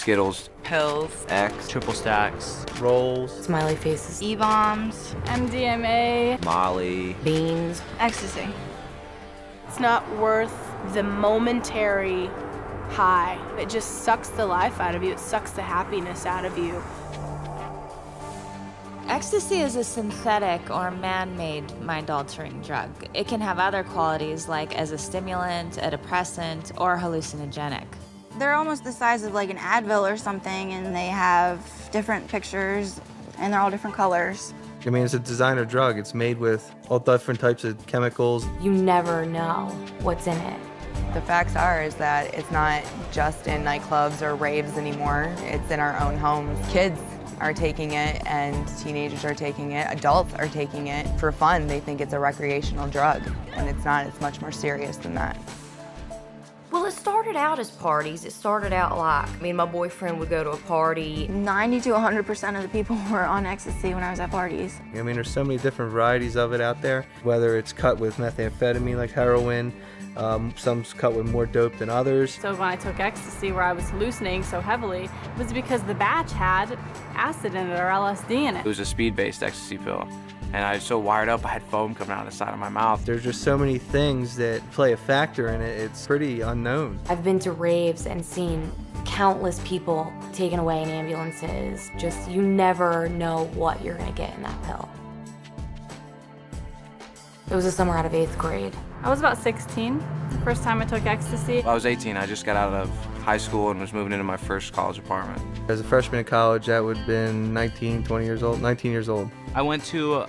Skittles, pills, X, triple stacks, rolls, smiley faces, E-bombs, MDMA, Molly, beans, ecstasy. It's not worth the momentary high. It just sucks the life out of you. It sucks the happiness out of you. Ecstasy is a synthetic or man-made mind-altering drug. It can have other qualities like as a stimulant, a depressant, or hallucinogenic. They're almost the size of like an Advil or something, and they have different pictures, and they're all different colors. I mean, it's a designer drug. It's made with all different types of chemicals. you never know what's in it. The facts are is that it's not just in nightclubs or raves anymore. It's in our own homes. Kids are taking it, and teenagers are taking it. Adults are taking it for fun. They think it's a recreational drug, and it's not. It's much more serious than that. Well, it started out as parties. It started out like, me and my boyfriend would go to a party. 90 to 100% of the people were on ecstasy when I was at parties. I mean, there's so many different varieties of it out there, whether it's cut with methamphetamine like heroin, some's cut with more dope than others. So when I took ecstasy, where I was hallucinating so heavily, it was because the batch had acid in it or LSD in It it. was a speed-based ecstasy pill. And I was so wired up, I had foam coming out of the side of my mouth. There's just so many things that play a factor in it. It's pretty unknown. I've been to raves and seen countless people taken away in ambulances. Just, you never know what you're gonna get in that pill. It was the summer out of 8th grade. I was about 16, the first time I took ecstasy. I was 18, I just got out of high school and was moving into my first college apartment. As a freshman in college, that would have been 19 years old. I went to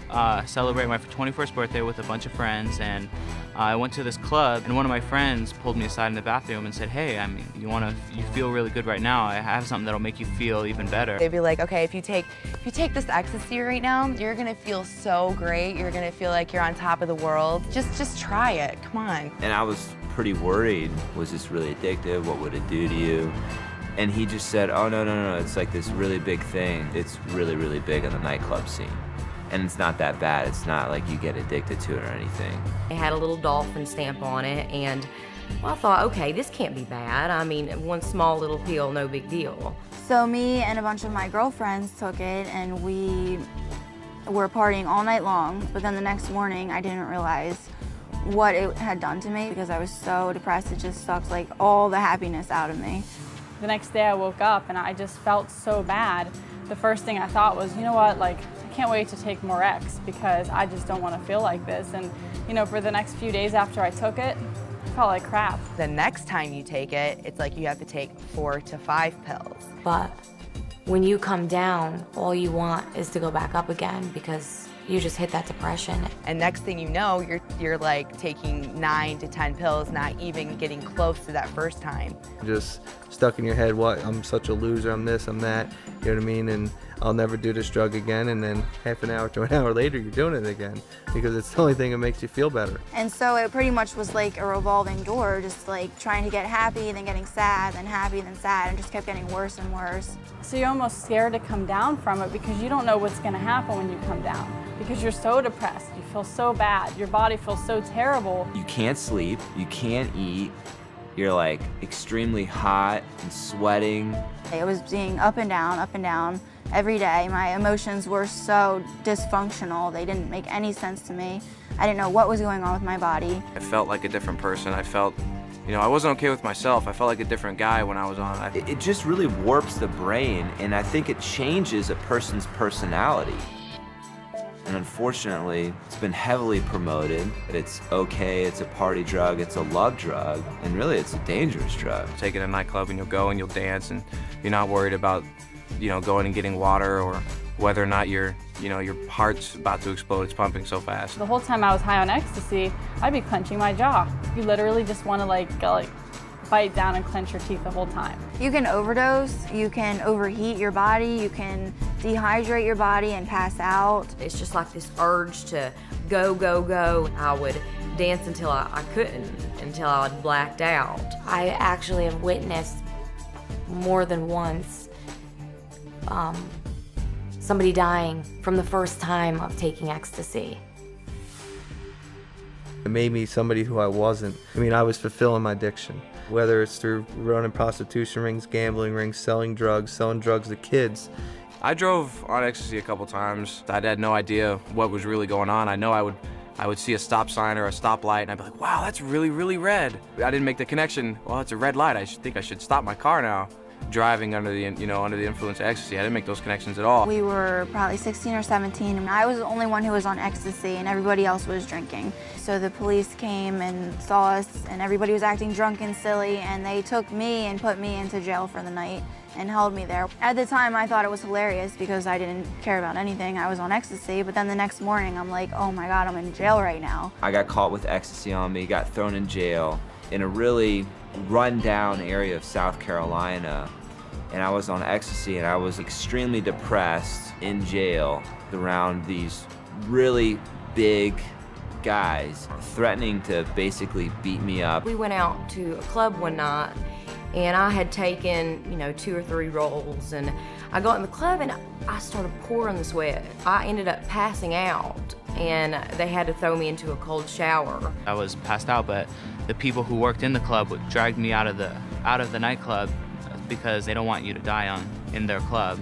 celebrate my 21st birthday with a bunch of friends, and I went to this club, and one of my friends pulled me aside in the bathroom and said, hey, I mean, you feel really good right now. I have something that'll make you feel even better. They'd be like, okay, if you take this ecstasy right now, you're gonna feel so great. You're gonna feel like you're on top of the world. Just try it, come on. And I was pretty worried. Was this really addictive? What would it do to you? And he just said, oh, no, it's like this really big thing. It's really, really big on the nightclub scene. And it's not that bad. It's not like you get addicted to it or anything. It had a little dolphin stamp on it, and well, I thought, okay, this can't be bad. I mean, one small little pill, no big deal. So me and a bunch of my girlfriends took it, and we were partying all night long, but then the next morning I didn't realize what it had done to me because I was so depressed. It just sucked like all the happiness out of me. The next day I woke up and I just felt so bad. The first thing I thought was, you know what, like, I can't wait to take more X because I just don't want to feel like this. And, you know, for the next few days after I took it, I felt like crap. The next time you take it, it's like you have to take 4 to 5 pills. But when you come down, all you want is to go back up again because you just hit that depression. And next thing you know, you're like taking 9 to 10 pills, not even getting close to that first time. Just stuck in your head, what, I'm such a loser, I'm this, I'm that, you know what I mean? And I'll never do this drug again, and then half an hour to an hour later, you're doing it again because it's the only thing that makes you feel better. And so it pretty much was like a revolving door, just like trying to get happy, then getting sad, then happy, then sad, and just kept getting worse and worse. So you're almost scared to come down from it because you don't know what's going to happen when you come down. Because you're so depressed, you feel so bad, your body feels so terrible. You can't sleep, you can't eat, you're like extremely hot and sweating. I was being up and down every day. My emotions were so dysfunctional. They didn't make any sense to me. I didn't know what was going on with my body. I felt like a different person. I felt, you know, I wasn't okay with myself. I felt like a different guy when I was on it. It just really warps the brain, and I think it changes a person's personality. And unfortunately, it's been heavily promoted that it's okay, it's a party drug, it's a love drug, and really it's a dangerous drug. Take it to a nightclub and you'll go and you'll dance and you're not worried about, you know, going and getting water or whether or not your heart's about to explode, it's pumping so fast. The whole time I was high on ecstasy, I'd be clenching my jaw. You literally just want to bite down and clench your teeth the whole time. You can overdose, you can overheat your body, you can dehydrate your body and pass out. It's just like this urge to go, go, go. I would dance until I couldn't, until I blacked out. I actually have witnessed more than once somebody dying from the first time of taking ecstasy. It made me somebody who I wasn't. I mean, I was fulfilling my addiction. whether it's through running prostitution rings, gambling rings, selling drugs to kids. I drove on ecstasy a couple times. I had no idea what was really going on. I know I would see a stop sign or a stoplight and I'd be like, wow, that's really, really red. I didn't make the connection. Well, it's a red light. I think I should stop my car now. Driving under the, under the influence of ecstasy, I didn't make those connections at all. We were probably 16 or 17, and I was the only one who was on ecstasy, and everybody else was drinking. So the police came and saw us, and everybody was acting drunk and silly, and they took me and put me into jail for the night and held me there. At the time, I thought it was hilarious because I didn't care about anything. I was on ecstasy, but then the next morning, I'm like, oh my God, I'm in jail right now. I got caught with ecstasy on me, got thrown in jail in a really run-down area of South Carolina. And I was on ecstasy, and I was extremely depressed in jail around these really big guys threatening to basically beat me up. We went out to a club one night, and I had taken, 2 or 3 rolls, and I got in the club and I started pouring the sweat. I ended up passing out, and they had to throw me into a cold shower. I was passed out, but the people who worked in the club dragged me out of the nightclub because they don't want you to die in their club.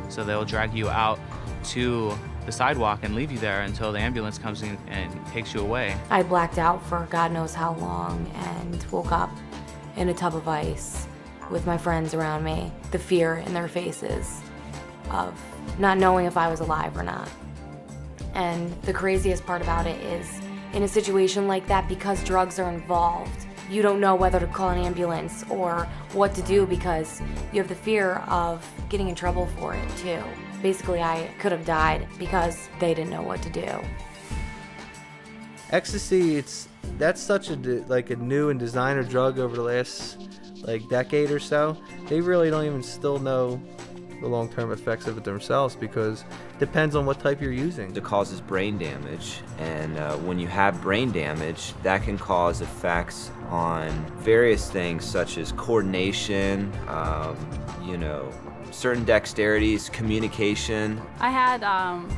So they'll drag you out to the sidewalk and leave you there until the ambulance comes in and takes you away. I blacked out for God knows how long and woke up in a tub of ice with my friends around me, the fear in their faces of not knowing if I was alive or not. And the craziest part about it is, in a situation like that, because drugs are involved, you don't know whether to call an ambulance or what to do because you have the fear of getting in trouble for it too. Basically, I could have died because they didn't know what to do. Ecstasy, that's such a new and designer drug over the last decade or so. They really don't even still know the long-term effects of it themselves because it depends on what type you're using. It causes brain damage, and when you have brain damage, that can cause effects on various things such as coordination, certain dexterities, communication. I had,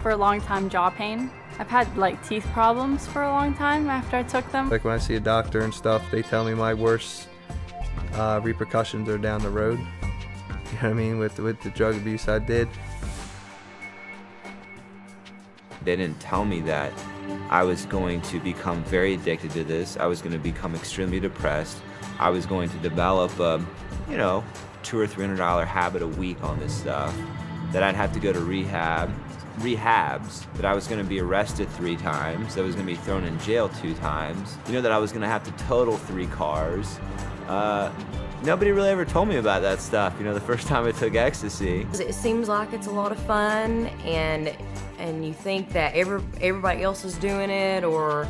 for a long time, jaw pain. I've had teeth problems for a long time after I took them. When I see a doctor and stuff, they tell me my worst repercussions are down the road. You know what I mean, with the drug abuse I did. They didn't tell me that I was going to become very addicted to this. I was going to become extremely depressed. I was going to develop a, $200 or $300 habit a week on this stuff. That I'd have to go to rehabs. That I was going to be arrested 3 times. That I was going to be thrown in jail 2 times. That I was going to have to total 3 cars. Nobody really ever told me about that stuff, the first time I took ecstasy. It seems like it's a lot of fun, and you think that everybody else is doing it, or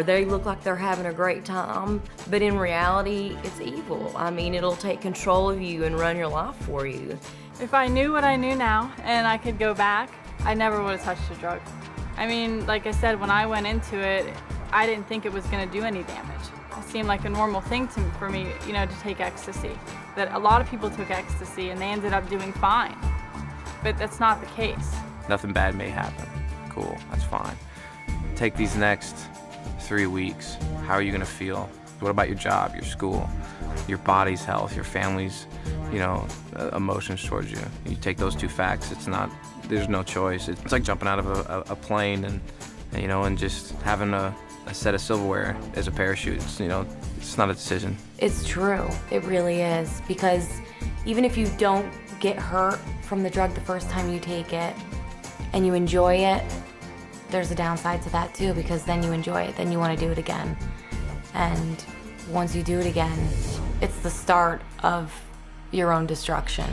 they look like they're having a great time, but in reality, it's evil. I mean, it'll take control of you and run your life for you. If I knew what I knew now, and I could go back, I never would have touched a drug. I mean, like I said, when I went into it, I didn't think it was going to do any damage. It seemed like a normal thing for me, to take ecstasy. That a lot of people took ecstasy and they ended up doing fine. But that's not the case. Nothing bad may happen. Cool, that's fine. Take these next 3 weeks. How are you gonna feel? What about your job, your school, your body's health, your family's, emotions towards you? You take those 2 facts, there's no choice. It's like jumping out of a plane and just having a set of silverware as a parachute. It's not a decision. It's true. It really is. Because even if you don't get hurt from the drug the first time you take it and you enjoy it, there's a downside to that too, because then you enjoy it, then you want to do it again. And once you do it again, it's the start of your own destruction.